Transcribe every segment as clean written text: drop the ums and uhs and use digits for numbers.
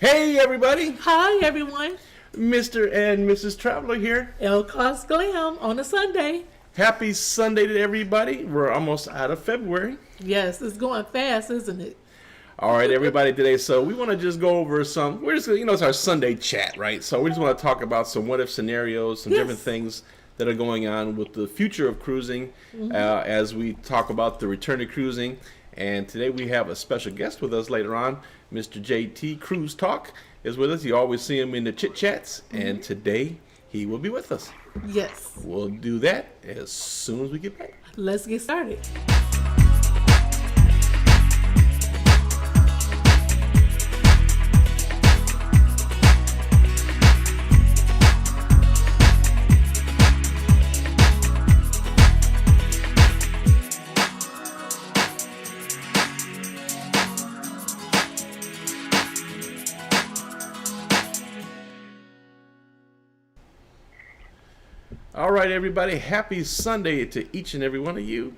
Hey everybody, Hi everyone, Mr. and Mrs. Traveler here. ElleKosGlam on a Sunday. Happy Sunday to everybody. We're almost out of February. Yes, it's going fast, isn't it? All right, everybody today. So we want to just go over it's our Sunday chat, right? So we just want to talk about some what if scenarios, some different things that are going on with the future of cruising as we talk about the return to cruising. And today we have a special guest with us later on. Mr. JT Cruise Talk is with us. You always see him in the chit chats, and today he will be with us. Yes. We'll do that as soon as we get back. Let's get started. All right, everybody. Happy Sunday to each and every one of you.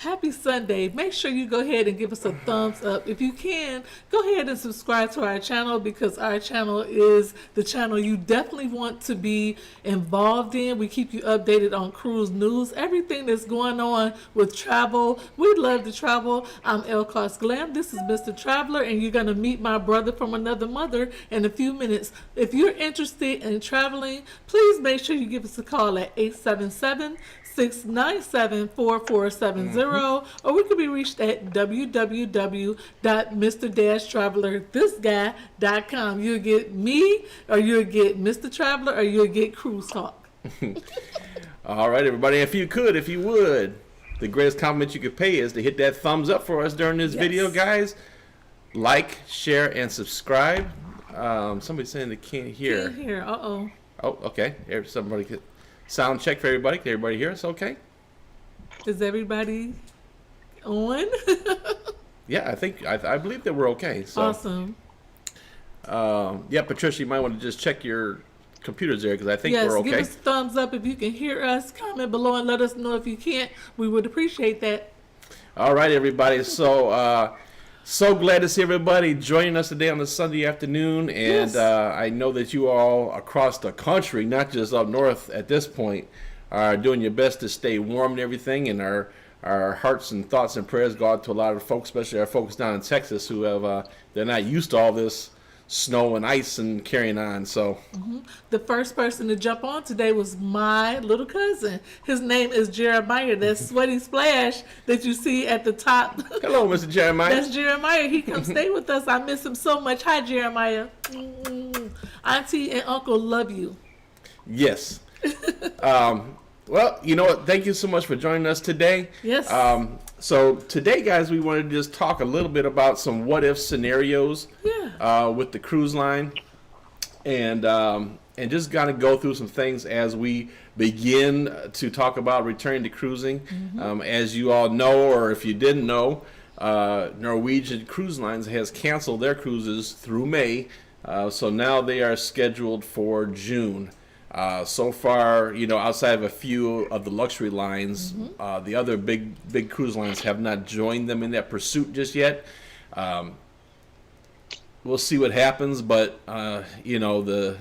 Happy Sunday. Make sure you go ahead and give us a thumbs up. If you can, go ahead and subscribe to our channel because our channel is the channel you definitely want to be involved in. We keep you updated on cruise news, everything that's going on with travel. We love to travel. I'm ElleKosGlam. This is Mr. Traveler, and you're going to meet my brother from another mother in a few minutes. If you're interested in traveling, please make sure you give us a call at 877-697-4470, or we could be reached at www.mr-travelerthisguy.com. You'll get me, or you'll get Mr. Traveler, or you'll get Cruise Talk. All right, everybody. If you would, the greatest compliment you could pay is to hit that thumbs up for us during this video, guys. Like, share, and subscribe. Somebody's saying they can't hear. Can't hear. Uh-oh. Oh, okay. Somebody could sound check for everybody. Can everybody hear us okay? Is everybody on? Yeah, I believe that we're okay. So, awesome. Yeah, Patricia, you might want to just check your computers there because I think we're okay. Yes, give us a thumbs up if you can hear us. Comment below and let us know if you can't. We would appreciate that. All right, everybody. So, so glad to see everybody joining us today on a Sunday afternoon. And I know that you all across the country, not just up north at this point, are doing your best to stay warm and everything. And our hearts and thoughts and prayers go out to a lot of folks, especially our folks down in Texas who have they're not used to all this snow and ice and carrying on. So the first person to jump on today was my little cousin. His name is Jeremiah. That sweaty splash that you see at the top. Hello, Mr. Jeremiah. That's Jeremiah. He comes stay with us. I miss him so much. Hi, Jeremiah. Auntie and Uncle love you. Yes. Well, you know what? Thank you so much for joining us today. Yes. So today, guys, we wanted to just talk a little bit about some what-if scenarios with the cruise line, and just kind of go through some things as we begin to talk about returning to cruising. As you all know, or if you didn't know, Norwegian Cruise Lines has canceled their cruises through May, so now they are scheduled for June. So far, outside of a few of the luxury lines, the other big cruise lines have not joined them in that pursuit just yet. We'll see what happens, but the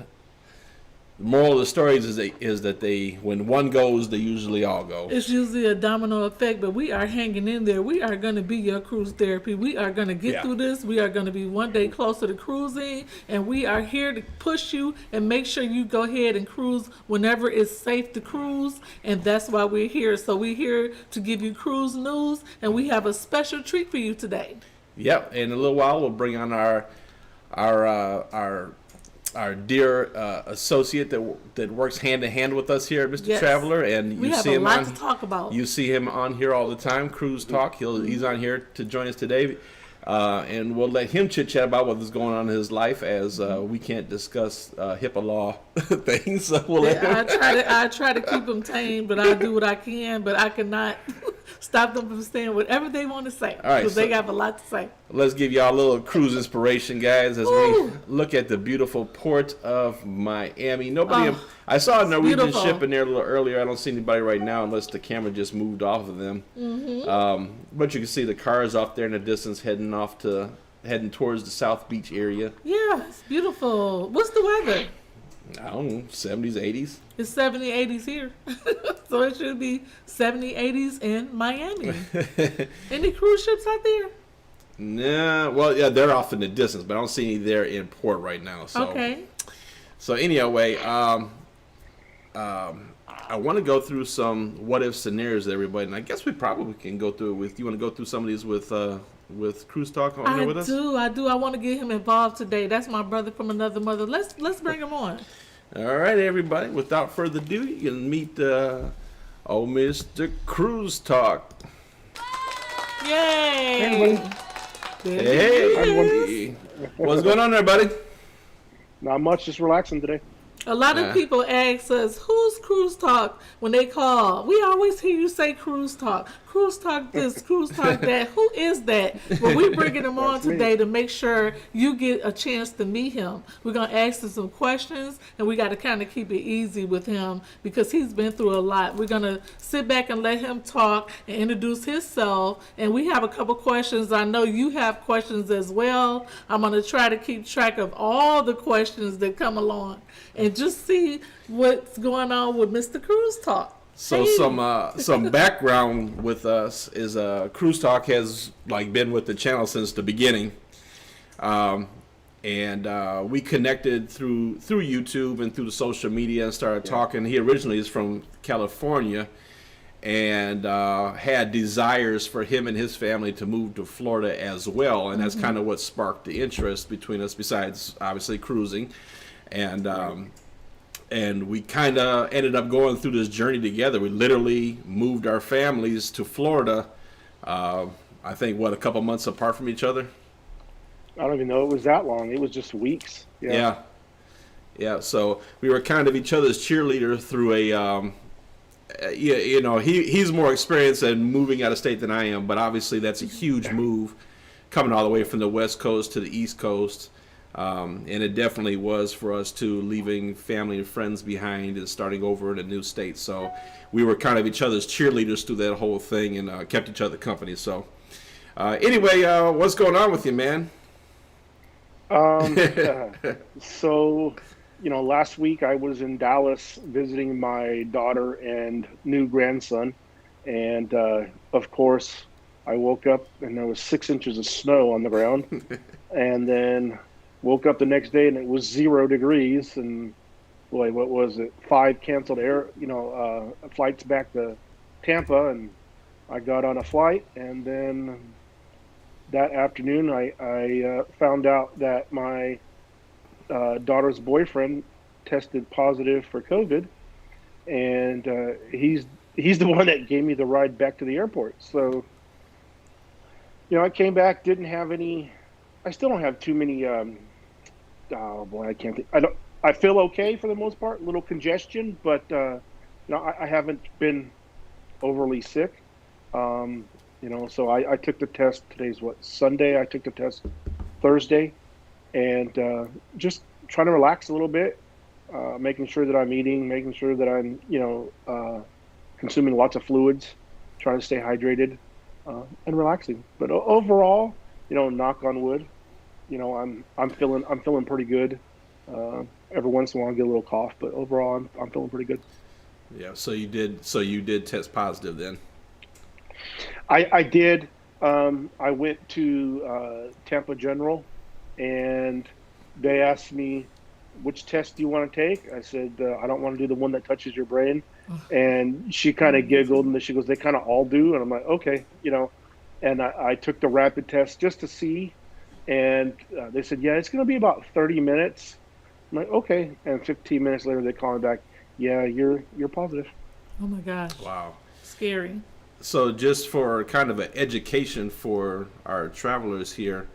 moral of the stories is that when one goes, they usually all go. It's usually a domino effect, but we are hanging in there. We are going to be your cruise therapy. We are going to get through this. We are going to be one day closer to cruising, and we are here to push you and make sure you go ahead and cruise whenever it's safe to cruise, and that's why we're here. So we're here to give you cruise news, and we have a special treat for you today. Yep, in a little while we'll bring on our dear associate that works hand in hand with us here, Mr. Traveler, and we have a lot to talk about. You see him on here all the time, Cruise Talk. He's on here to join us today, and we'll let him chit chat about what's going on in his life, as we can't discuss HIPAA law things. So we'll I try to keep him tame, but I do what I can, but I cannot stop them from saying whatever they want to say, because they have a lot to say. Let's give y'all a little cruise inspiration, guys, as we look at the beautiful port of Miami. I saw a Norwegian ship in there a little earlier. I don't see anybody right now unless the camera just moved off of them. But you can see the cars off there in the distance heading off to heading towards the South Beach area. Yeah, it's beautiful. What's the weather? I don't know, 70s, 80s. It's 70, 80s here. So it should be 70, 80s in Miami. Any cruise ships out there? Nah, well, yeah, they're off in the distance, but I don't see any there in port right now. So. Okay. So anyway, I want to go through some what if scenarios, everybody, and I guess we probably can go through it with. You want to go through some of these with Cruise Talk on there with us? I do. I want to get him involved today. That's my brother from another mother. Let's bring him on. All right, everybody. Without further ado, you can meet Mr. Cruise Talk. Yay! Hey, what's going on there, buddy? Not much, just relaxing today. A lot of people ask us, who's Cruise Talk when they call? We always hear you say Cruise Talk. Cruise Talk this, Cruise Talk that. Who is that? Well, we're bringing him on today to make sure you get a chance to meet him. We're going to ask him some questions, and we got to kind of keep it easy with him because he's been through a lot. We're going to sit back and let him talk and introduce himself, and we have a couple questions. I know you have questions as well. I'm going to try to keep track of all the questions that come along and just see what's going on with Mr. Cruise Talk. So some background with us is Cruise Talk has been with the channel since the beginning, and we connected through YouTube and through the social media and started talking. He originally is from California, and had desires for him and his family to move to Florida as well, and that's kind of what sparked the interest between us. Besides obviously cruising, and we kind of ended up going through this journey together. We literally moved our families to Florida, I think, a couple months apart from each other? I don't even know it was that long. It was just weeks. Yeah. So we were kind of each other's cheerleader through he's more experienced in moving out of state than I am, but obviously that's a huge move coming all the way from the West Coast to the East Coast. And it definitely was for us too, leaving family and friends behind and starting over in a new state. So we were kind of each other's cheerleaders through that whole thing and kept each other company. So anyway, what's going on with you, man? So, last week I was in Dallas visiting my daughter and new grandson. And of course, I woke up and there was 6 inches of snow on the ground. And then woke up the next day and it was 0 degrees, and boy, what was it? 5 canceled flights back to Tampa, and I got on a flight, and then that afternoon I found out that my daughter's boyfriend tested positive for COVID, and he's the one that gave me the ride back to the airport. So, I came back, didn't have any. I still don't have too many. Oh boy, I can't think. I feel okay for the most part. A little congestion, but I haven't been overly sick. So I took the test. Today's Sunday. I took the test Thursday, and just trying to relax a little bit, making sure that I'm eating, making sure that I'm consuming lots of fluids, trying to stay hydrated, and relaxing. But overall, knock on wood. I'm feeling pretty good. Every once in a while I get a little cough, but overall I'm feeling pretty good. Yeah. So you did test positive then? I did. I went to Tampa General, and they asked me, which test do you want to take? I said, I don't want to do the one that touches your brain. And she kind of giggled, and then she goes, they kind of all do. And I'm like, okay, and I took the rapid test just to see. And they said, yeah, it's going to be about 30 minutes. I'm like, okay. And 15 minutes later, they call me back. Yeah, you're positive. Oh, my gosh. Wow. Scary. So just for kind of an education for our travelers here,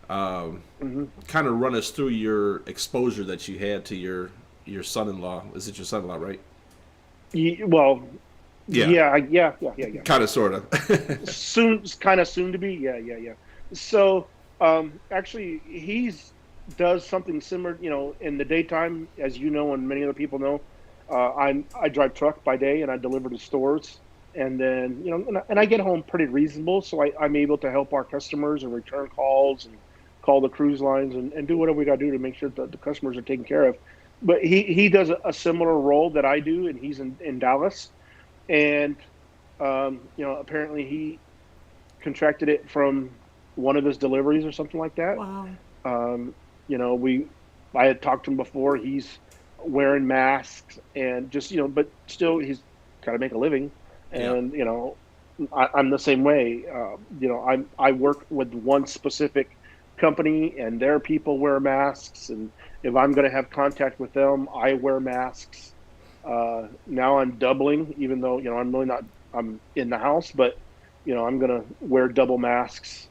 kind of run us through your exposure that you had to your son-in-law. Is it your son-in-law, right? Yeah. Kind of, sort of. soon to be. Yeah. So, actually, he's does something similar. In the daytime, as you know, and many other people know, I drive truck by day and I deliver to stores, and then and I get home pretty reasonable, so I'm able to help our customers and return calls and call the cruise lines and do whatever we got to do to make sure that the customers are taken care of. But he does a similar role that I do, and he's in Dallas. And, apparently he contracted it from one of his deliveries or something like that. Wow. I had talked to him before. He's wearing masks and just, but still he's got to make a living. And, I'm the same way. I work with one specific company, and their people wear masks. And if I'm going to have contact with them, I wear masks. Now I'm doubling, even though, I'm really not, I'm in the house, but, I'm going to wear double masks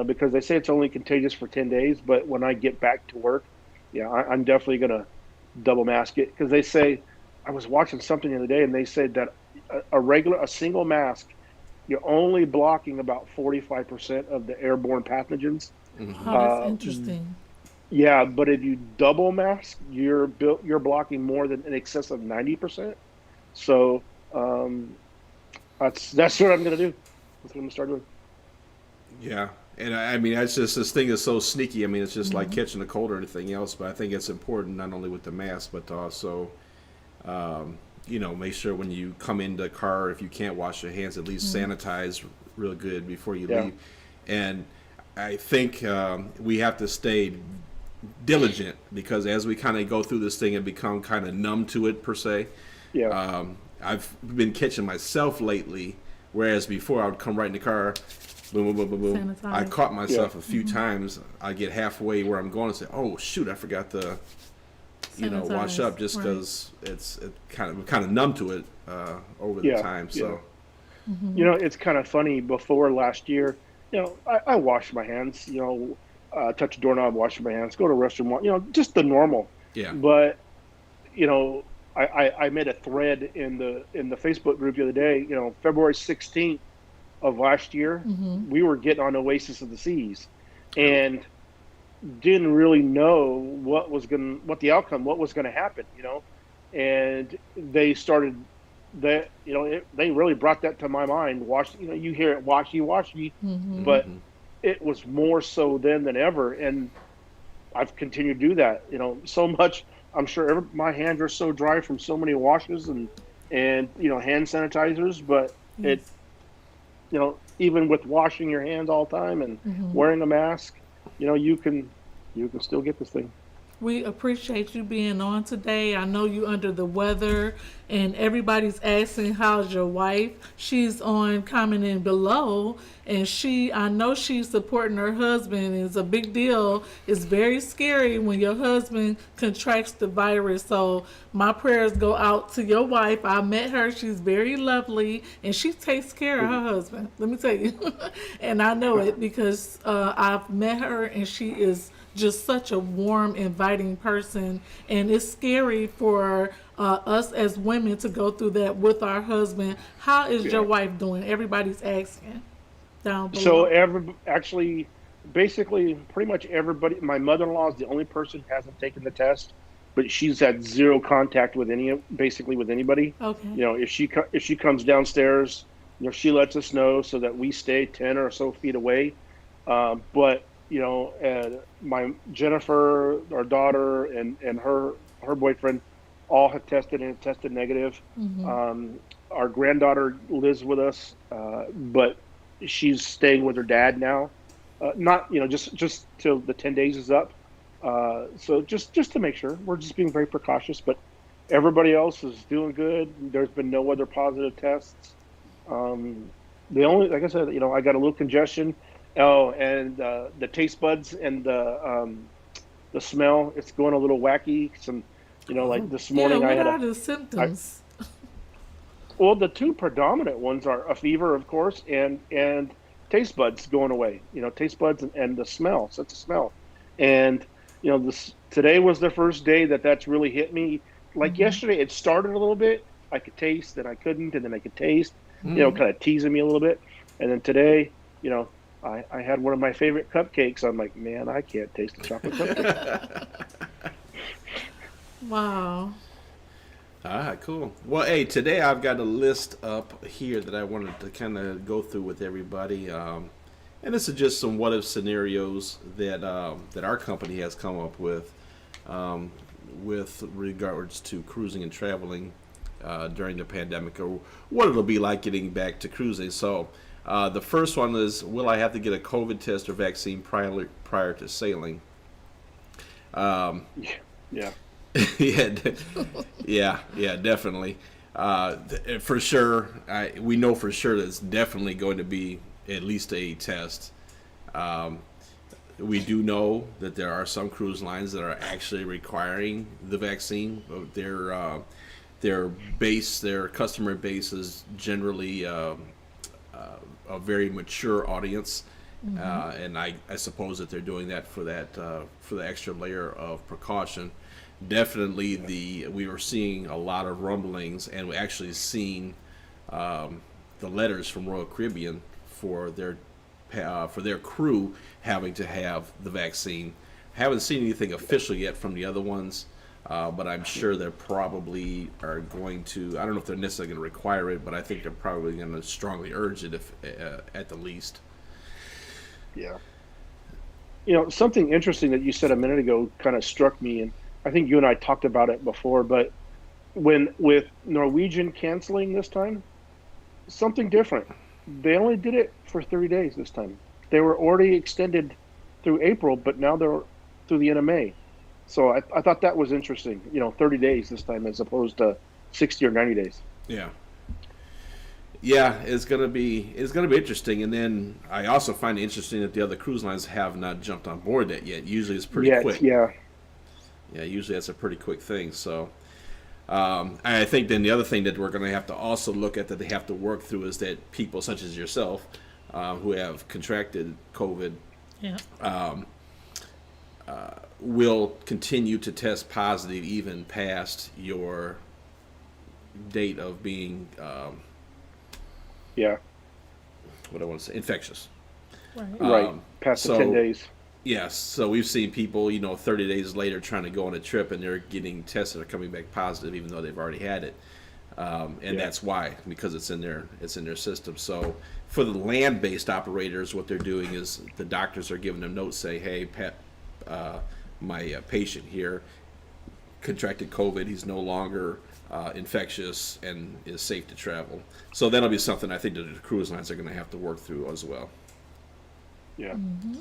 because they say it's only contagious for 10 days. But when I get back to work, I'm definitely going to double mask it, because they say, I was watching something the other day, and they said that a single mask, you're only blocking about 45% of the airborne pathogens. Mm-hmm. Oh, that's interesting. Yeah, but if you double mask, you're blocking more than in excess of 90%. So that's what I'm gonna do. That's what I'm gonna start doing. Yeah, and I mean, that's just, this thing is so sneaky. I mean, it's just like catching a cold or anything else. But I think it's important not only with the mask, but to also, make sure when you come in the car, if you can't wash your hands, at least sanitize real good before you leave. And I think we have to stay diligent, because as we kind of go through this thing and become kind of numb to it per se. I've been catching myself lately, whereas before I would come right in the car, boom, boom, boom, boom, boom. Sanitize. I caught myself a few times. I get halfway where I'm going and say, "Oh shoot, I forgot to, wash up," just because it's kind of numb to it over the time. So, it's kind of funny. Before last year, I washed my hands. Touch a doorknob, wash my hands, go to the restroom. Just the normal. Yeah. But I made a thread in the Facebook group the other day. February 16th of last year, we were getting on Oasis of the Seas, and didn't really know what the outcome, what was gonna happen. And they started that. They really brought that to my mind. You hear it, washy, but it was more so then than ever, and I've continued to do that. So much. I'm sure my hands are so dry from so many washes and hand sanitizers, but even with washing your hands all the time and wearing a mask, you can still get this thing. We appreciate you being on today. I know you under the weather, and everybody's asking how's your wife. She's on commenting below, and I know she's supporting her husband. It's a big deal. It's very scary when your husband contracts the virus. So my prayers go out to your wife. I met her. She's very lovely, and she takes care of her husband. Let me tell you. And I know it because I've met her, and she is just such a warm, inviting person. And it's scary for us as women to go through that with our husband. How is your wife doing? Everybody's asking down below. So basically, pretty much everybody. My mother-in-law is the only person who hasn't taken the test, but she's had zero contact with basically with anybody. Okay. If she comes downstairs, she lets us know so that we stay 10 or so feet away. But my Jennifer, our daughter, and her boyfriend all have tested negative. Our granddaughter lives with us, but she's staying with her dad now. Not just till the 10 days is up. So just to make sure, we're just being very precautious. But everybody else is doing good. There's been no other positive tests. The only, like I said, I got a little congestion. Oh, and the taste buds and the smell, it's going a little wacky. Like this morning what I had are the symptoms? Well, the two predominant ones are a fever, of course, and taste buds going away. Taste buds and the smell, sense of smell. And today was the first day that's really hit me. Like yesterday, it started a little bit. I could taste, then I couldn't, and then I could taste. Kind of teasing me a little bit. And then today, I had one of my favorite cupcakes. I'm like, man, I can't taste the chocolate cupcake. Wow. Cool. Well, hey, today I've got a list up here that I wanted to kind of go through with everybody. And this is just some what if scenarios that that our company has come up with regards to cruising and traveling during the pandemic, or what it'll be like getting back to cruising. So the first one is, will I have to get a COVID test or vaccine prior to sailing? Yeah. yeah, definitely. For sure, we know for sure that it's definitely going to be at least a test. We do know that there are some cruise lines that are actually requiring the vaccine. Their customer base is generally a very mature audience, and I suppose that they're doing that for the extra layer of precaution. Definitely, we were seeing a lot of rumblings, and we actually seen the letters from Royal Caribbean for their crew having to have the vaccine. Haven't seen anything official yet from the other ones, but I'm sure they probably are going to. I don't know if they're necessarily going to require it, but I think they're probably going to strongly urge it, if at the least. Yeah. Something interesting that you said a minute ago kind of struck me, and I think you and I talked about it before, but with Norwegian canceling this time, something different. They only did it for 30 days this time. They were already extended through April, but now they're through the end of May. So I thought that was interesting. 30 days this time as opposed to 60 or 90 days. Yeah. Yeah, it's gonna be interesting. And then I also find it interesting that the other cruise lines have not jumped on board that yet. Usually it's pretty quick. Yeah. Yeah, usually that's a pretty quick thing. So I think then the other thing that we're going to have to also look at, that they have to work through, is that people such as yourself who have contracted COVID will continue to test positive even past your date of being what I want to say, infectious. Right. Past the 10 days. Yes, so we've seen people, 30 days later trying to go on a trip, and they're getting tested or coming back positive, even though they've already had it, that's why, because it's in their system. So for the land-based operators, what they're doing is the doctors are giving them notes saying, "Hey, my patient here contracted COVID. He's no longer infectious and is safe to travel." So that'll be something I think that the cruise lines are going to have to work through as well. Yeah. Mm-hmm.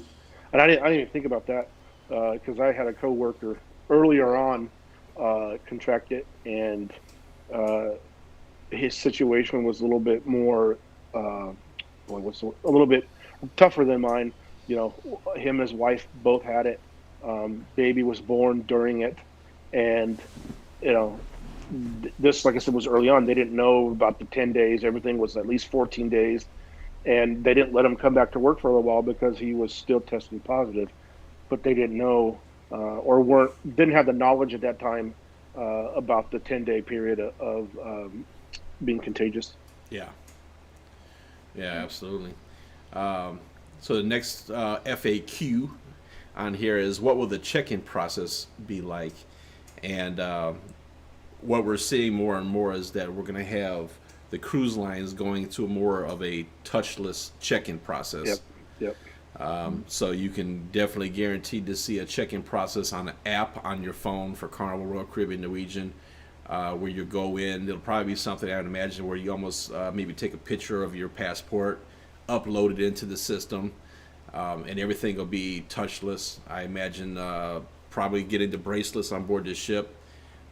And I didn't even think about that because I had a coworker earlier on contract it, and his situation was a little bit more, a little bit tougher than mine. Him and his wife both had it. Baby was born during it, and this, like I said, was early on. They didn't know about the 10 days. Everything was at least 14 days. And they didn't let him come back to work for a little while because he was still testing positive, but they didn't know or didn't have the knowledge at that time about the 10-day period of being contagious. Yeah, absolutely. So the next FAQ on here is, what will the check-in process be like? And what we're seeing more and more is that we're going to have the cruise lines going to more of a touchless check-in process. Yep. So you can definitely guarantee to see a check-in process on an app on your phone for Carnival, Royal Caribbean, Norwegian, where you go in. It'll probably be something, I would imagine, where you almost maybe take a picture of your passport, upload it into the system, and everything will be touchless. I imagine probably getting the bracelets on board the ship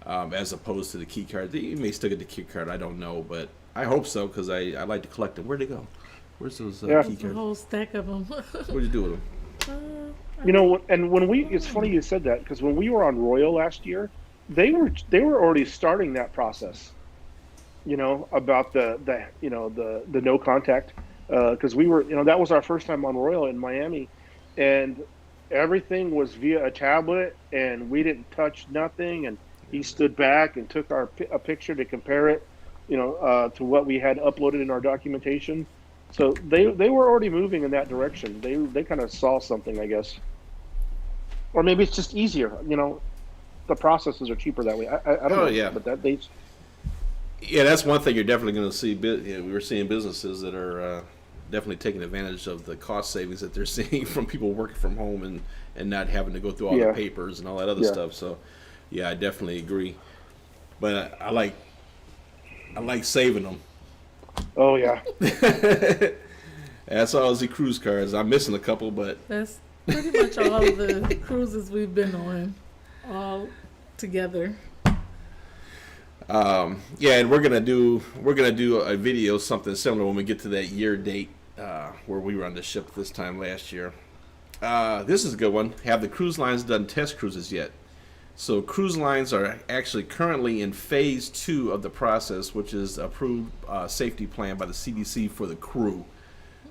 as opposed to the key card. You may still get the key card, I don't know, but I hope so, because I like to collect them. Where'd they go? Where's those key cards? A whole stack of them. What'd you do with them? And it's funny you said that, because when we were on Royal last year, they were already starting that process. About the no contact, because we were, that was our first time on Royal in Miami, and everything was via a tablet, and we didn't touch nothing, and he stood back and took a picture to compare it, to what we had uploaded in our documentation. So they were already moving in that direction. They kind of saw something, I guess, or maybe it's just easier. The processes are cheaper that way. I don't know. Yeah. But that's one thing you're definitely going to see. We were seeing businesses that are definitely taking advantage of the cost savings that they're seeing from people working from home and not having to go through all the papers and all that other stuff. So, yeah, I definitely agree. But I like saving them. Oh yeah. That's all the cruise cards. I'm missing a couple, but that's pretty much all of the cruises we've been on, all together. Yeah, and we're gonna do a video something similar when we get to that year date where we were on the ship this time last year. This is a good one. Have the cruise lines done test cruises yet? So cruise lines are actually currently in phase 2 of the process, which is approved safety plan by the CDC for the crew.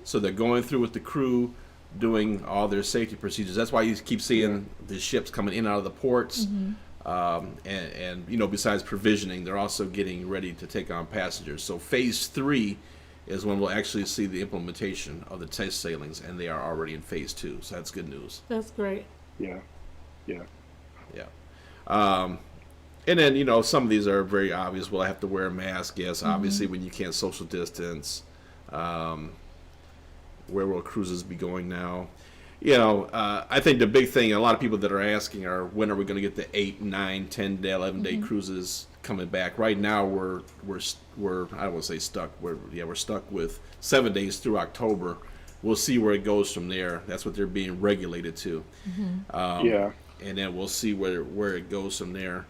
So they're going through with the crew, doing all their safety procedures. That's why you keep seeing the ships coming in and out of the ports. And you know, besides provisioning, they're also getting ready to take on passengers. So phase 3 is when we'll actually see the implementation of the test sailings, and they are already in phase 2. So that's good news. That's great. Yeah. And then, you know, some of these are very obvious. Will I have to wear a mask? Yes, obviously, when you can't social distance. Where will cruises be going now? You know, I think the big thing, a lot of people that are asking are, when are we going to get the 8, 9, 10-day, 11-day cruises coming back? Right now, we're I don't want to say stuck. We're stuck with 7 days through October. We'll see where it goes from there. That's what they're being regulated to. And then we'll see where it goes from there.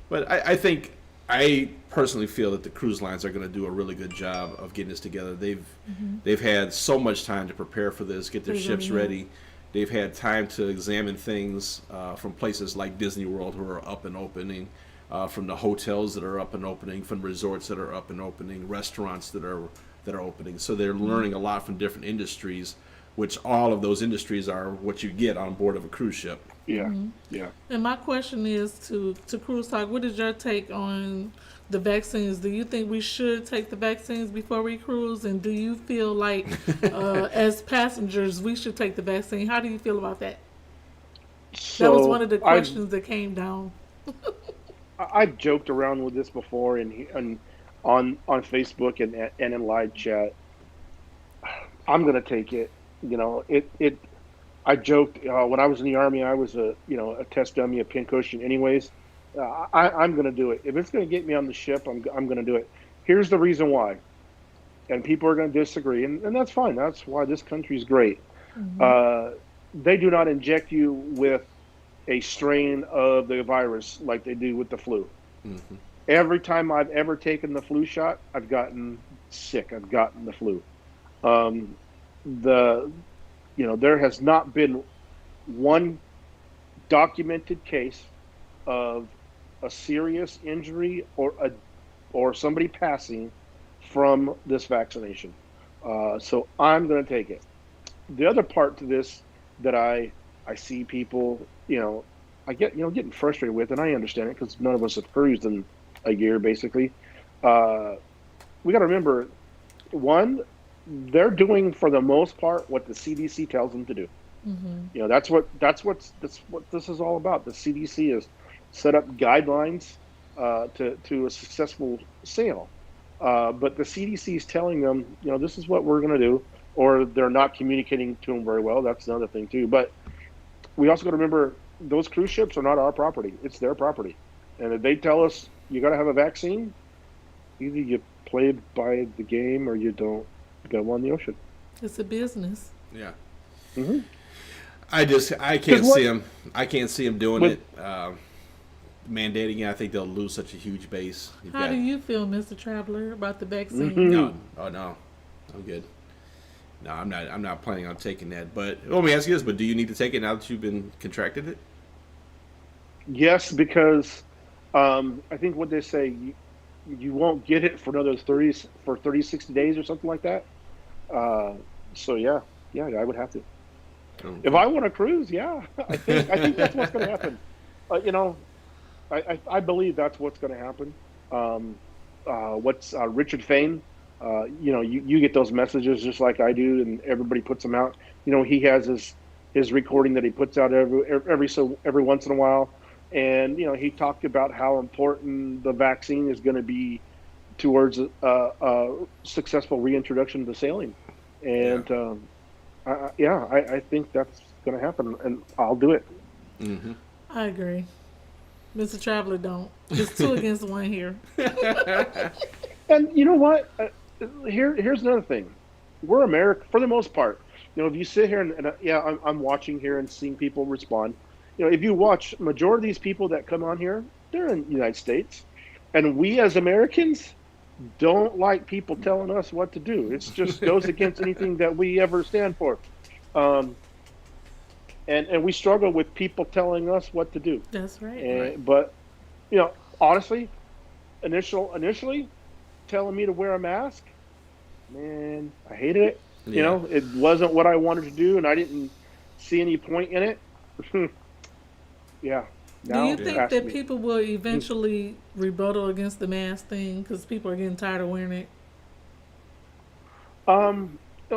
But I personally feel that the cruise lines are going to do a really good job of getting this together. They've had so much time to prepare for this, get their ships ready. They've had time to examine things from places like Disney World, who are up and opening, from the hotels that are up and opening, from resorts that are up and opening, restaurants that are opening. So they're learning a lot from different industries, which all of those industries are what you get on board of a cruise ship. Yeah. And my question is to Cruise Talk, what is your take on the vaccines? Do you think we should take the vaccines before we cruise? And do you feel like, as passengers, we should take the vaccine? How do you feel about that? So that was one of the questions that came down. I've joked around with this before and on Facebook and in live chat. I'm going to take it. You know, I joked when I was in the Army, I was a test dummy, a pincushion. Anyways, I'm going to do it. If it's going to get me on the ship, I'm going to do it. Here's the reason why, and people are going to disagree, and that's fine. That's why this country is great. They do not inject you with a strain of the virus like they do with the flu. Every time I've ever taken the flu shot, I've gotten sick. I've gotten the flu. There has not been one documented case of a serious injury or somebody passing from this vaccination. So I'm going to take it. The other part to this that I see people, I get, getting frustrated with, and I understand it because none of us have cruised in a year, basically. We got to remember, one, they're doing for the most part what the CDC tells them to do. That's what this is all about. The CDC has set up guidelines to a successful sail, but the CDC is telling them, this is what we're going to do, or they're not communicating to them very well. That's another thing too. But we also got to remember, those cruise ships are not our property; it's their property. And if they tell us you got to have a vaccine, either you play by the game or you don't. Go on the ocean. It's a business. Yeah. I can't see them. I can't see them doing it. Mandating it. I think they'll lose such a huge base. How do you feel, Mr. Traveler, about the vaccine? No. Oh no. I'm good. No, I'm not. I'm not planning on taking that. But let me ask you this: but do you need to take it now that you've been contracted it? Yes, because I think what they say, you won't get it for another 30, 60 days or something like that. So yeah, I would have to. Okay. If I want to cruise, I think that's what's going to happen. I believe that's what's going to happen. Richard Fain? You get those messages just like I do, and everybody puts them out. He has his recording that he puts out every once in a while, and he talked about how important the vaccine is going to be towards a successful reintroduction to sailing. And I think that's going to happen, and I'll do it. Mm-hmm. I agree. Mr. Traveler don't. It's two against one here. And you know what? Here's another thing. We're America for the most part. If you sit here and I'm watching here and seeing people respond. If you watch, majority of these people that come on here, they're in the United States, and we as Americans don't like people telling us what to do. It just goes against anything that we ever stand for. Um, and we struggle with people telling us what to do. That's right. But honestly, initially telling me to wear a mask, man, I hated it. Yeah. It wasn't what I wanted to do, and I didn't see any point in it. Yeah. Do you think that people will eventually rebuttal against the mask thing because people are getting tired of wearing it?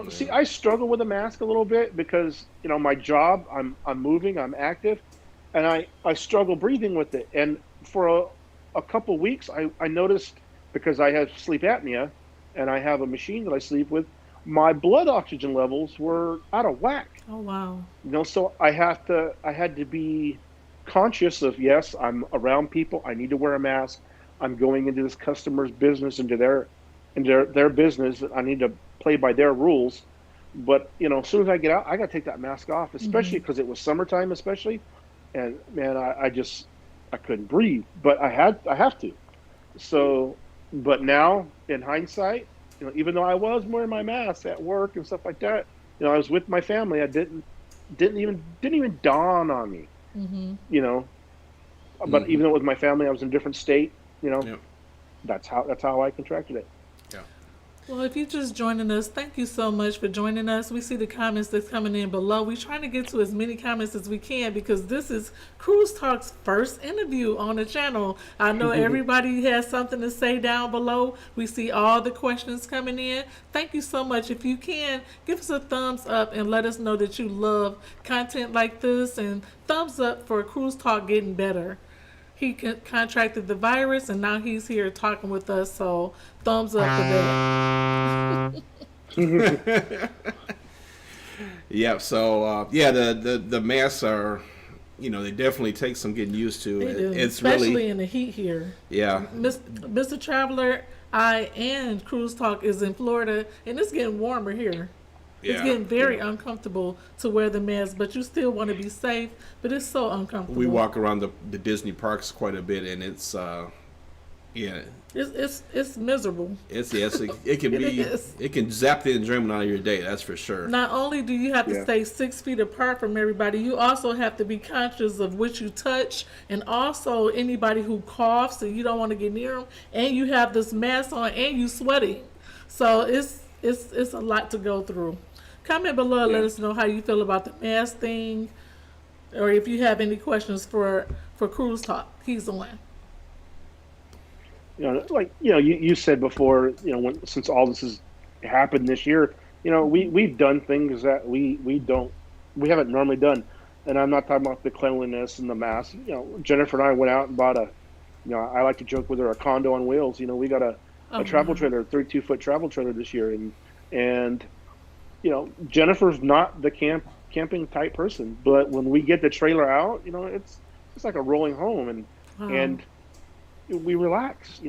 See, I struggle with a mask a little bit because my job, I'm moving, I'm active, and I struggle breathing with it. And for a couple weeks, I noticed, because I have sleep apnea, and I have a machine that I sleep with, my blood oxygen levels were out of whack. Oh wow! So I had to be conscious of, yes, I'm around people, I need to wear a mask. I'm going into this customer's business, into their business. I need to play by their rules. But as soon as I get out, I got to take that mask off, especially because it was summertime, especially. And man, I couldn't breathe, but I have to. So, but now in hindsight, even though I was wearing my mask at work and stuff like that, I was with my family. I didn't even dawn on me. But even though it was my family, I was in a different state. Yep. That's how I contracted it. Yeah. Well, if you're just joining us, thank you so much for joining us. We see the comments that's coming in below. We're trying to get to as many comments as we can because this is Cruise Talk's first interview on the channel. I know everybody has something to say down below. We see all the questions coming in. Thank you so much. If you can, give us a thumbs up and let us know that you love content like this, and thumbs up for Cruise Talk getting better. He contracted the virus, and now he's here talking with us, so thumbs up for that. Yeah, so the masks are, they definitely take some getting used to. They do, It's especially really in the heat here. Yeah. Mr. Traveler, I and Cruise Talk is in Florida, and it's getting warmer here. It's getting very uncomfortable to wear the mask, but you still want to be safe, but it's so uncomfortable. We walk around the Disney parks quite a bit, and it's It's miserable. It can be it can zap the enjoyment out of your day, that's for sure. Not only do you have to stay 6 feet apart from everybody, you also have to be conscious of what you touch, and also anybody who coughs and you don't want to get near them, and you have this mask on and you sweating. So it's a lot to go through. Comment below and let us know how you feel about the mask thing, or if you have any questions for Cruise Talk. He's the one. You said before, since all this has happened this year, we've done things that we haven't normally done, and I'm not talking about the cleanliness and the mask. Jennifer and I went out and bought I like to joke with her, a condo on wheels. We got a travel trailer, 32-foot travel trailer this year, and Jennifer's not the camping type person, but when we get the trailer out, it's like a rolling home, and we relax.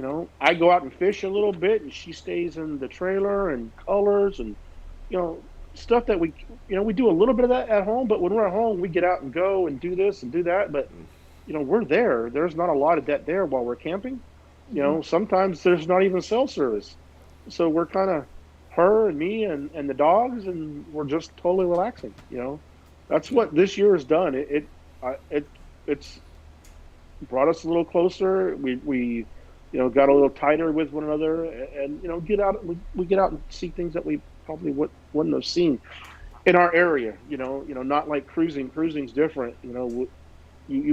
I go out and fish a little bit, and she stays in the trailer, and colors and stuff that we do a little bit of that at home, but when we're at home, we get out and go and do this and do that. But we're there's not a lot of that there while we're camping. Sometimes there's not even cell service, so we're kind of her and me and the dogs, and we're just totally relaxing. That's what this year has done. It's brought us a little closer. We got a little tighter with one another, and get out. We get out and see things that we probably wouldn't have seen in our area. Not like cruising. Cruising's different. You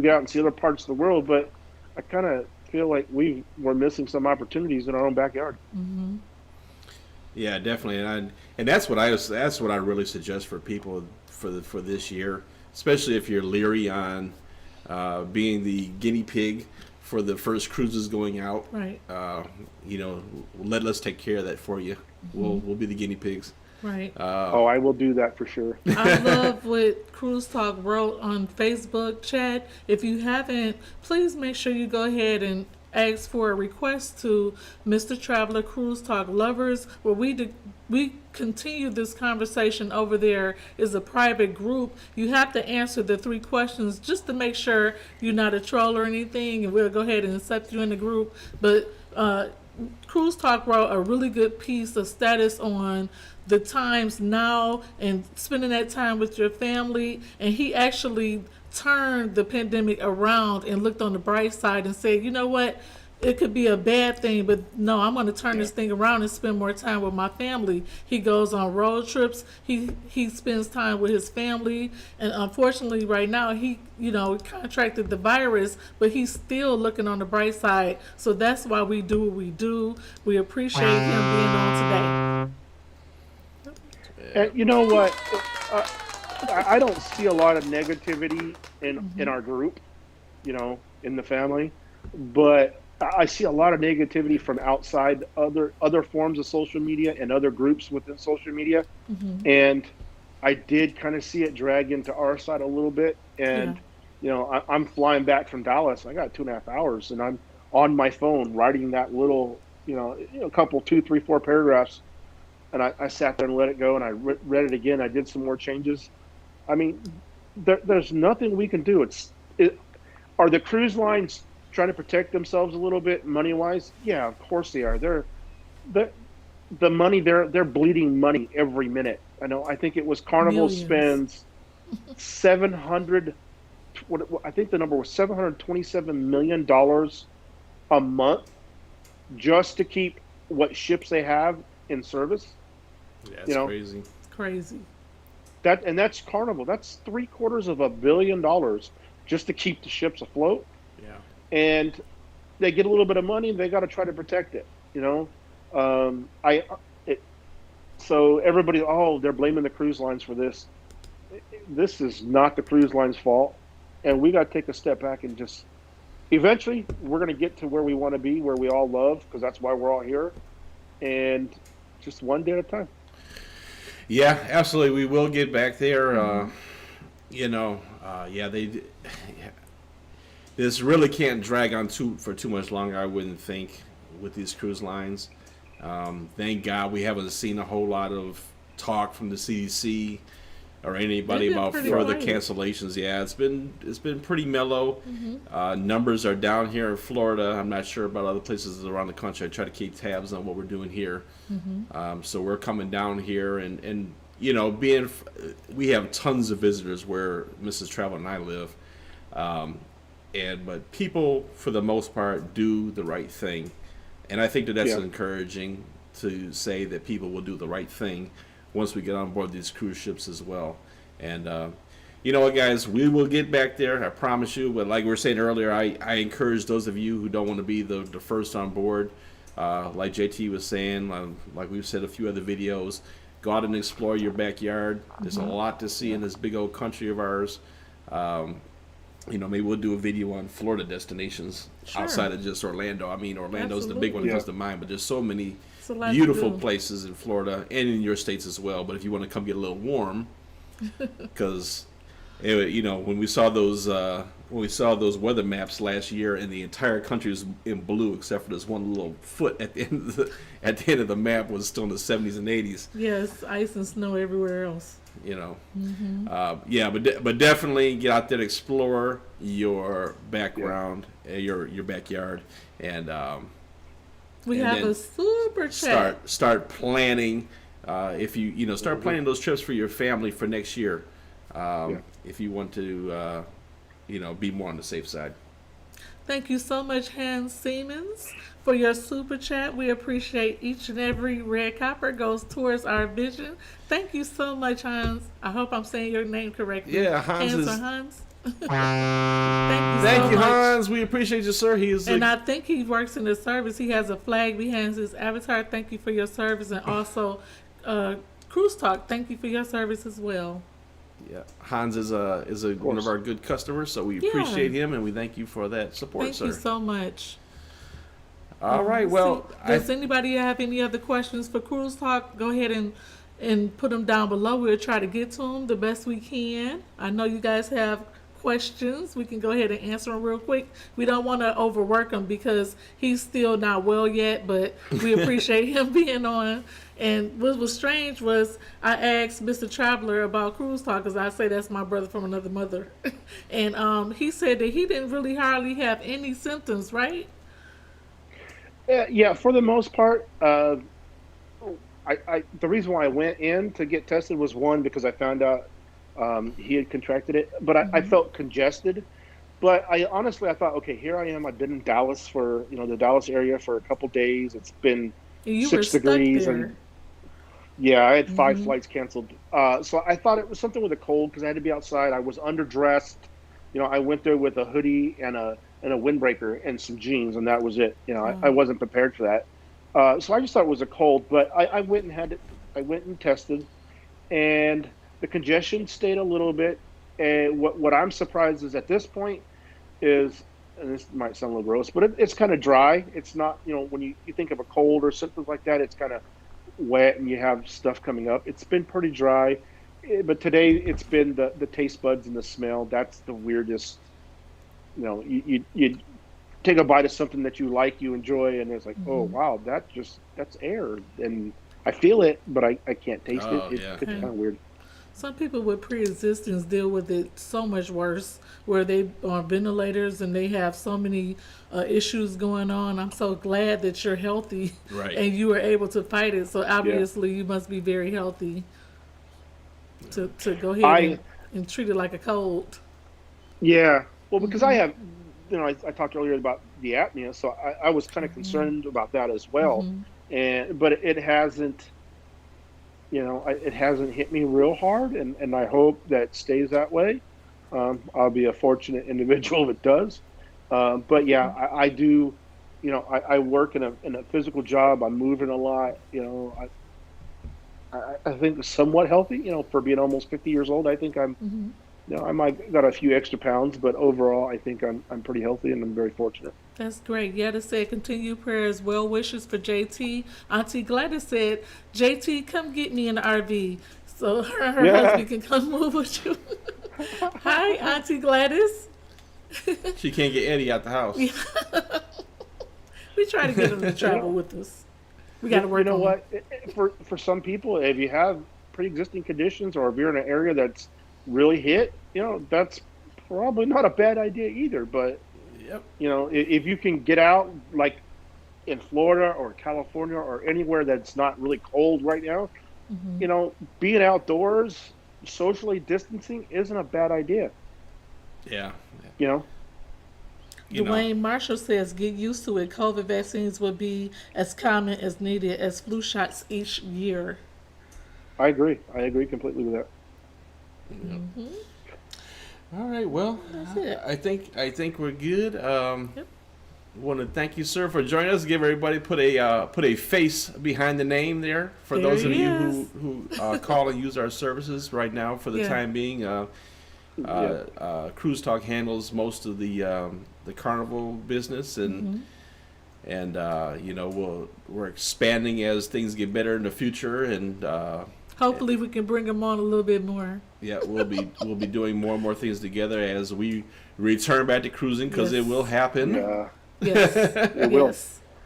get out and see other parts of the world, but I kind of feel like we're missing some opportunities in our own backyard. Mm-hmm. Yeah, definitely, and that's what I really suggest for people for this year, especially if you're leery on being the guinea pig for the first cruises going out. Right. Let us take care of that for you. Mm-hmm. We'll be the guinea pigs. Right. I will do that for sure. I love what Cruise Talk wrote on Facebook chat. If you haven't, please make sure you go ahead and ask for a request to Mr. Traveler Cruise Talk Lovers, where we continue this conversation. Over there is a private group. You have to answer the 3 questions just to make sure you're not a troll or anything, and we'll go ahead and accept you in the group. But Cruise Talk wrote a really good piece of status on the times now and spending that time with your family. And he actually turned the pandemic around and looked on the bright side and said, you know what? It could be a bad thing, but no, I'm going to turn this thing around and spend more time with my family. He goes on road trips. He spends time with his family. And unfortunately, right now, he contracted the virus, but he's still looking on the bright side. So that's why we do what we do. We appreciate him being on today. And you know what? I don't see a lot of negativity in our group, in the family, but I see a lot of negativity from outside other forms of social media and other groups within social media. And I did kind of see it drag into our side a little bit. And, I'm flying back from Dallas. I got 2.5 hours and I'm on my phone writing that little, a couple, 2, 3, 4 paragraphs. And I sat there and let it go, and I read it again. I did some more changes. I mean, there's nothing we can do. Are the cruise lines trying to protect themselves a little bit money-wise? Yeah, of course they are. The money they're bleeding money every minute. I think it was Carnival Millions. spends 700. I think the number was $727 million a month just to keep what ships they have in service. Yeah, it's crazy. It's crazy. That's Carnival. That's $750 million just to keep the ships afloat. Yeah. And they get a little bit of money, and they got to try to protect it. So everybody, they're blaming the cruise lines for this. This is not the cruise lines' fault, and we got to take a step back and just. Eventually, we're going to get to where we want to be, where we all love, because that's why we're all here, and just one day at a time. Yeah, absolutely. We will get back there. This really can't drag on for too much longer, I wouldn't think, with these cruise lines. Thank God we haven't seen a whole lot of talk from the CDC or anybody about further cancellations. Yeah, it's been pretty mellow. Numbers are down here in Florida. I'm not sure about other places around the country. I try to keep tabs on what we're doing here. So we're coming down here, and we have tons of visitors where Mrs. Travel and I live. But people, for the most part, do the right thing. And I think that's encouraging to say that people will do the right thing once we get on board these cruise ships as well. And you know what, guys, we will get back there, I promise you. But like we were saying earlier, I encourage those of you who don't want to be the first on board, like JT was saying, like we've said a few other videos, go out and explore your backyard. There's a lot to see in this big old country of ours. Maybe we'll do a video on Florida destinations outside of just Orlando. I mean, Orlando's the big one that comes to mind, but there's so many beautiful places in Florida and in your states as well. But if you want to come get a little warm, because when we saw those weather maps last year, and the entire country was in blue except for this one little foot at the end of the map was still in the 70s and 80s. Yes, ice and snow everywhere else. But definitely get out there and explore your background, your backyard, and we have a super chat. Start planning. If you start planning those trips for your family for next year, if you want to, be more on the safe side. Thank you so much, Hans Siemens, for your super chat. We appreciate each and every red copper goes towards our vision. Thank you so much, Hans. I hope I'm saying your name correctly. Yeah, Hans. Thank you, Hans. We appreciate you, sir. I think he works in the service. He has a flag behind his avatar. Thank you for your service, and also Cruise Talk. Thank you for your service as well. Yeah, Hans is one of our good customers, so we appreciate him, and we thank you for that support, sir. Thank you so much. All right, well, does anybody have any other questions for Cruise Talk? Go ahead and and put them down below. We'll try to get to them the best we can. I know you guys have questions. We can go ahead and answer them real quick. We don't want to overwork him because he's still not well yet, but we appreciate him being on. And what was strange was I asked Mr. Traveler about Cruise Talk, because I say that's my brother from another mother. And he said that he didn't really hardly have any symptoms, right? Yeah, for the most part. The reason why I went in to get tested was, one, because I found out he had contracted it, but I felt congested. But I thought, okay, here I am. I've been in Dallas for, the Dallas area for a couple days. It's been You 6 were degrees, stuck there. and yeah, I had 5 flights canceled. So I thought it was something with a cold because I had to be outside. I was underdressed. I went there with a hoodie and a windbreaker and some jeans, and that was it. I wasn't prepared for that. So I just thought it was a cold, but I went and I went and tested, and the congestion stayed a little bit. And what I'm surprised is at this point is, and this might sound a little gross, but it's kind of dry. It's not, when you think of a cold or something like that, it's kind of wet and you have stuff coming up. It's been pretty dry, but today it's been the taste buds and the smell. That's the weirdest. You take a bite of something that you like, you enjoy, and it's like, oh wow, that's air, and I feel it, but I can't taste it. It's kind of weird. Some people with pre-existence deal with it so much worse, where they are on ventilators and they have so many issues going on. I'm so glad that you're healthy, right, and you were able to fight it. So obviously you must be very healthy to go ahead and treat it like a cold. Yeah, well, because I have, I talked earlier about the apnea, so I was kind of concerned about that as well, but it hasn't. It hasn't hit me real hard, and I hope that stays that way. I'll be a fortunate individual if it does. But yeah, I do. I work in a physical job. I'm moving a lot. I think somewhat healthy. For being almost 50 years old, I think I'm. I might got a few extra pounds, but overall, I think I'm pretty healthy, and I'm very fortunate. That's great. Yetta said, continued prayers, well wishes for JT. Auntie Gladys said, JT, come get me in the RV so her husband can come move with you. Hi, Auntie Gladys. She can't get Eddie out the house. We try to get him to travel with us. We got to work on what? For some people, if you have pre-existing conditions or if you're in an area that's really hit, that's probably not a bad idea either. But if you can get out, like in Florida or California or anywhere that's not really cold right now, being outdoors, socially distancing isn't a bad idea. Yeah. Dwayne Marshall says, get used to it. COVID vaccines will be as common as needed as flu shots each year. I agree completely with that. All right, well, that's it. I think we're good. Want to thank you, sir, for joining us. Give everybody put a face behind the name there for those of you who call and use our services right now. For the time being, Cruise Talk handles most of the carnival business, and we're expanding as things get better in the future, and hopefully we can bring them on a little bit more. Yeah, we'll be doing more and more things together as we return back to cruising, because it will happen. Yeah. Yes, it will.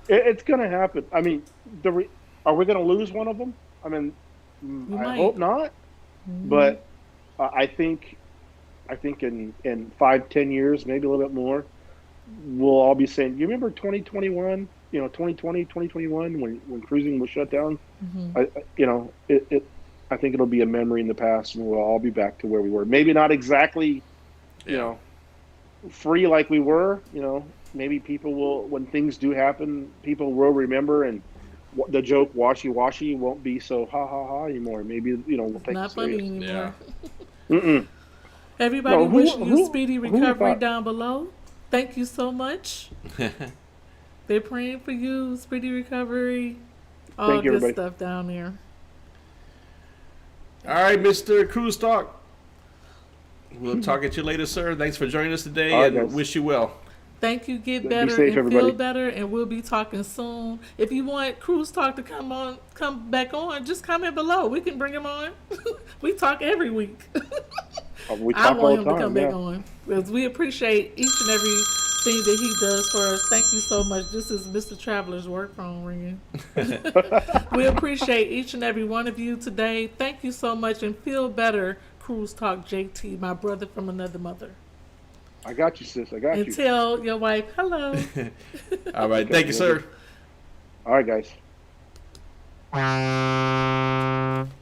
It's going to happen. I mean, are we going to lose one of them? I mean, I hope not. But I think in 5-10 years, maybe a little bit more, we'll all be saying, you remember 2021? 2020, 2021, when cruising was shut down. I think it'll be a memory in the past, and we'll all be back to where we were. Maybe not exactly, free like we were. Maybe people will, when things do happen, people will remember, and the joke "washy washy" won't be so ha ha ha anymore. Maybe we'll take not it serious. funny anymore. Yeah. Everybody, wishing you speedy recovery down below. Thank you so much. They're praying for you, speedy recovery, all good stuff down there. All right, Mr. Cruise Talk. We'll talk at you later, sir. Thanks for joining us today, and wish you well. Thank you. Get Be better safe, and everybody. feel better, and we'll be talking soon. If you want Cruise Talk to come back on, just comment below. We can bring him on. We talk every week. We I talk all want the him to come time. back Yeah. on because we appreciate each and every thing that he does for us. Thank you so much. This is Mr. Traveler's work phone ringing. We appreciate each and every one of you today. Thank you so much, and feel better, Cruise Talk JT, my brother from another mother. I got you, sis. I got And you. tell your wife hello. All right. Thank you, sir. All right, guys.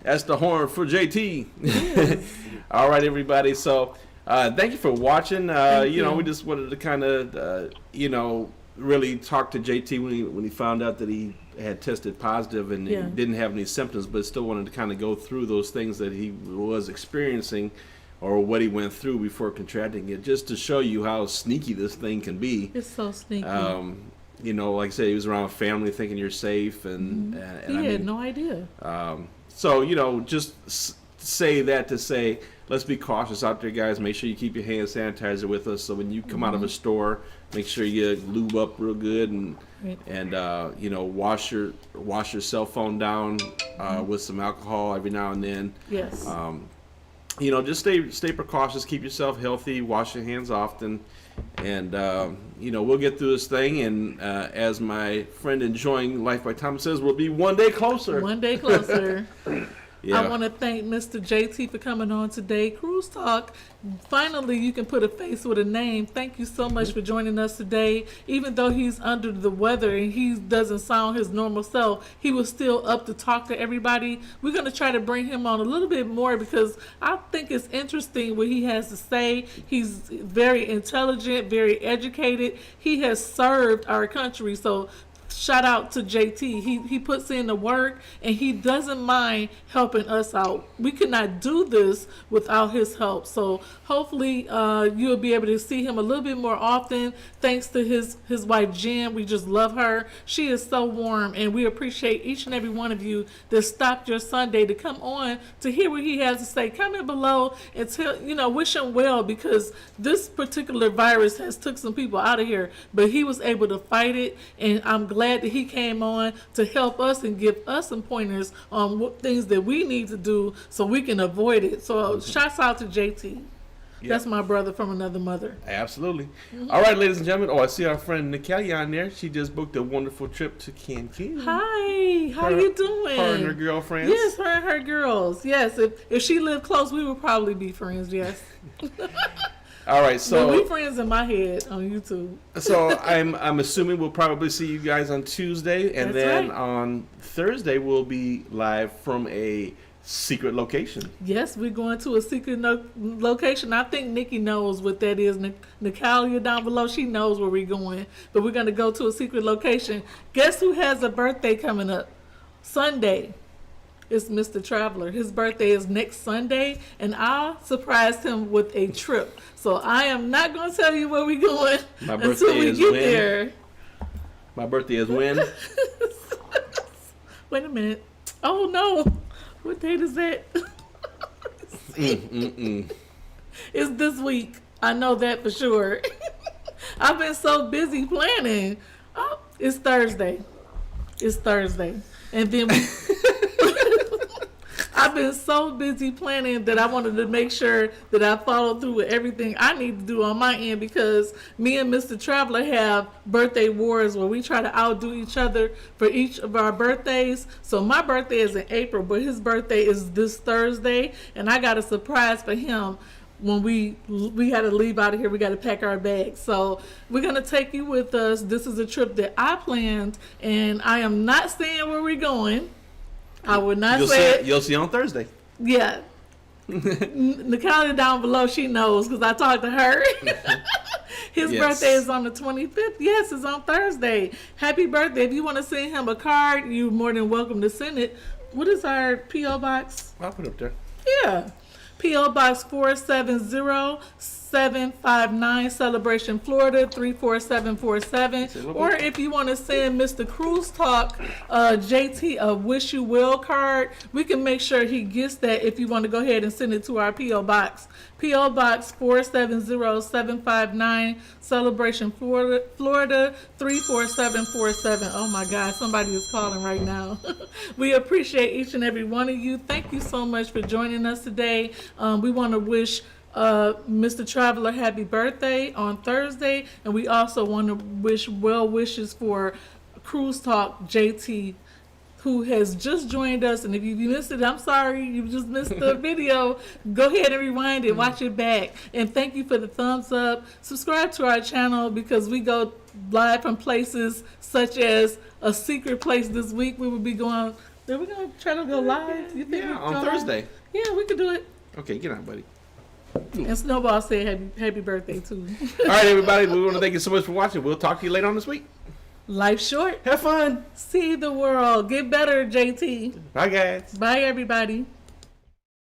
That's the horn for JT. All right, everybody. So, thank you for watching. You know, we just wanted to kind of, you know, really talk to JT when he found out that he had tested positive and he didn't have any symptoms, but still wanted to kind of go through those things that he was experiencing or what he went through before contracting it, just to show you how sneaky this thing can be. It's so sneaky. You know, like I said, he was around family thinking you're safe, and He I had mean, no idea. so, you know, just say that to say, let's be cautious out there, guys. Make sure you keep your hand sanitizer with us. So when you come out of a store, make sure you lube up real good and you know, wash your cell phone down with some alcohol every now and then. Yes. You know, just stay precautious. Keep yourself healthy. Wash your hands often. And, you know, we'll get through this thing. And as my friend Enjoying Life by Thomas says, we'll be one day closer. One day closer. Yeah. I want to thank Mr. JT for coming on today. Cruise Talk, finally you can put a face with a name. Thank you so much for joining us today. Even though he's under the weather and he doesn't sound his normal self, he was still up to talk to everybody. We're going to try to bring him on a little bit more because I think it's interesting what he has to say. He's very intelligent, very educated. He has served our country. So shout out to JT. He puts in the work and he doesn't mind helping us out. We could not do this without his help. So hopefully you'll be able to see him a little bit more often. Thanks to his wife Jen. We just love her. She is so warm, and we appreciate each and every one of you that stopped your Sunday to come on to hear what he has to say. Comment below and tell, you know, wish him well, because this particular virus has took some people out of here, but he was able to fight it, and I'm glad that he came on to help us and give us some pointers on what things that we need to do so we can avoid it. So shouts out to JT. Yep. That's my brother from another mother. Absolutely. All right, ladies and gentlemen. Oh, I see our friend Nikeli on there. She just booked a wonderful trip to Cancun. Hi, how you doing? Her and her girlfriends. Yes, her and her girls. Yes, if she lived close, we would probably be friends. Yes. All right, so we friends in my head on YouTube. So I'm assuming we'll probably see you guys on Tuesday, and That's then right. on Thursday we'll be live from a secret location. Yes, we're going to a secret location. I think Nikki knows what that is. Natalia down below, she knows where we're going. But we're going to go to a secret location. Guess who has a birthday coming up? Sunday. It's Mr. Traveler. His birthday is next Sunday, and I surprised him with a trip. So I am not going to tell you where we're going until we get there. My birthday is when? Wait a minute. Oh, no. What date is that? It's this week. I know that for sure. I've been so busy planning. Oh, it's Thursday. It's Thursday. And then I've been so busy planning that I wanted to make sure that I follow through with everything I need to do on my end, because me and Mr. Traveler have birthday wars where we try to outdo each other for each of our birthdays. So my birthday is in April, but his birthday is this Thursday, and I got a surprise for him. When we got to leave out of here, we got to pack our bags. So we're going to take you with us. This is a trip that I planned, and I am not saying where we're going. I would not say it. You'll see on Thursday. Yeah. Natalia down below, she knows because I talked to her. His birthday is on the 25th. Yes, it's on Thursday. Happy birthday. If you want to send him a card, you're more than welcome to send it. What is our P.O. box? I'll put it up there. Yeah. P.O. Box 470 759 Celebration Florida 34747. Or if you want to send Mr. Cruise Talk JT a wish you well card, we can make sure he gets that if you want to go ahead and send it to our P.O. Box. P.O. Box 470759 Celebration Florida 34747. Oh my God, somebody is calling right now. We appreciate each and every one of you. Thank you so much for joining us today. We want to wish Mr. Traveler happy birthday on Thursday, and we also want to wish well wishes for Cruise Talk JT, who has just joined us. And if you missed it, I'm sorry, you just missed the video. Go ahead and rewind it, watch it back. And thank you for the thumbs up. Subscribe to our channel because we go live from places such as a secret place this week. We will be going, are we going to try to go live? You think on Thursday. Live? Yeah, we could do it. Okay, get on, buddy. And Snowball said happy birthday too. All right, everybody, we want to thank you so much for watching. We'll talk to you later on this week. Life's short. Have fun. See the world. Get better, JT. Bye, guys. Bye, everybody.